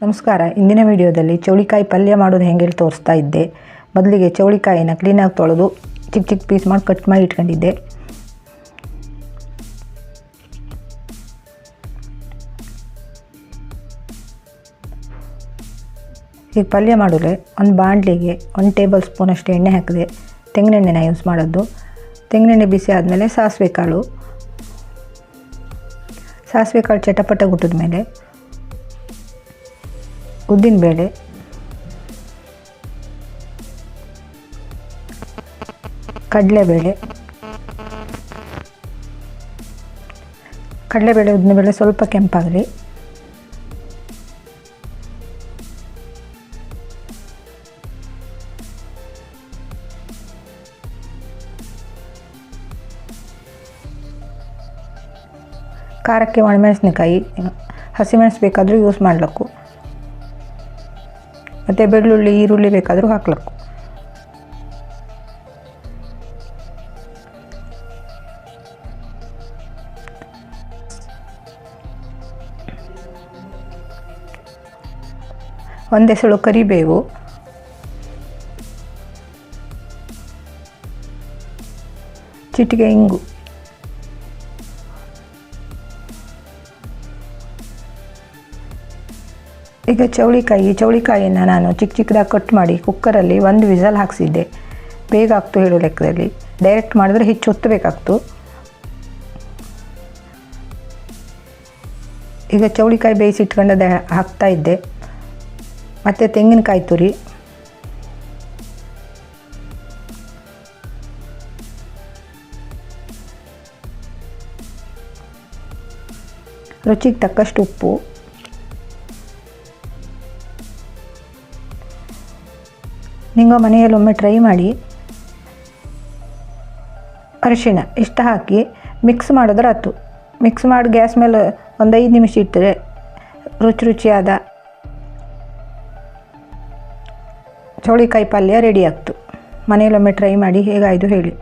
ನಮಸ್ಕಾರ. ಇಂದಿನ ವಿಡಿಯೋದಲ್ಲಿ ಚೌಳಿಕಾಯಿ ಪಲ್ಯ ಮಾಡೋದು ಹೆಂಗೆ ತೋರಿಸ್ತಾ ಇದ್ದೆ. ಮೊದಲಿಗೆ ಚೌಳಿಕಾಯಿನ ಕ್ಲೀನಾಗಿ ತೊಳೆದು ಚಿಕ್ಕ ಚಿಕ್ಕ ಪೀಸ್ ಮಾಡಿ ಕಟ್ ಮಾಡಿ ಇಟ್ಕೊಂಡಿದ್ದೆ. ಈಗ ಪಲ್ಯ ಮಾಡಿದ್ರೆ ಒಂದು ಬಾಣಲಿಗೆ 1 ಟೇಬಲ್ ಸ್ಪೂನ್ ಅಷ್ಟು ಎಣ್ಣೆ ಹಾಕಿದೆ. ತೆಂಗಿನೆಣ್ಣೆನ ಯೂಸ್ ಮಾಡೋದು. ತೆಂಗಿನೆಣ್ಣೆ ಬಿಸಿ ಆದಮೇಲೆ ಸಾಸಿವೆ ಕಾಳು ಚಟಪಟ ಗುಟ್ಟಿದ ಮೇಲೆ ಉದ್ದಿನಬೇಳೆ, ಕಡಲೆಬೇಳೆ, ಉದ್ದಿನಬೇಳೆ ಸ್ವಲ್ಪ ಕೆಂಪಾಗಲಿ. ಖಾರಕ್ಕೆ ಒಣಮೆಣಸಿನಕಾಯಿ, ಹಸಿಮೆಣಸು ಬೇಕಾದರೂ ಯೂಸ್ ಮಾಡಬೇಕು. ಮತ್ತು ಬೆಳ್ಳುಳ್ಳಿ, ಈರುಳ್ಳಿ ಬೇಕಾದರೂ ಹಾಕ್ಬೇಕು. ಒಂದೆಸಳು ಕರಿಬೇವು, ಚಿಟಿಕೆ ಇಂಗು, ಈಗ ಚೌಳಿಕಾಯಿನ ನಾನು ಚಿಕ್ಕ ಚಿಕ್ಕದಾಗಿ ಕಟ್ ಮಾಡಿ ಕುಕ್ಕರಲ್ಲಿ 1 ವಿಸಲ್ ಹಾಕ್ಸಿದ್ದೆ. ಬೇಗ ಆಗ್ತು ಹೇಳೋ ಲೆಕ್ಕದಲ್ಲಿ. ಡೈರೆಕ್ಟ್ ಮಾಡಿದ್ರೆ ಹೆಚ್ಚು ಹೊತ್ತಬೇಕಾಗ್ತು. ಈಗ ಚೌಳಿಕಾಯಿ ಬೇಯಿಸಿಟ್ಕೊಂಡದ್ದು ಹಾಕ್ತಾ ಇದ್ದೆ. ಮತ್ತು ತೆಂಗಿನಕಾಯಿ ತುರಿ, ರುಚಿಗೆ ತಕ್ಕಷ್ಟು ಉಪ್ಪು, ನೀವು ಮನೆಯಲ್ಲಿ ಒಮ್ಮೆ ಟ್ರೈ ಮಾಡಿ. ಅರಿಶಿಣ ಇಷ್ಟು ಹಾಕಿ ಮಿಕ್ಸ್ ಮಾಡಿದ್ರೆ ಆಯ್ತು. ಮಿಕ್ಸ್ ಮಾಡಿ ಗ್ಯಾಸ್ ಮೇಲೆ ಒಂದು 5 ನಿಮಿಷ ಇಟ್ಟರೆ ರುಚಿಯಾದ ಚೌಳಿಕಾಯಿ ಪಲ್ಯ ರೆಡಿ ಆಗ್ತು. ಮನೆಯಲ್ಲೊಮ್ಮೆ ಟ್ರೈ ಮಾಡಿ ಹೇಗಾಯಿತು ಹೇಳಿ.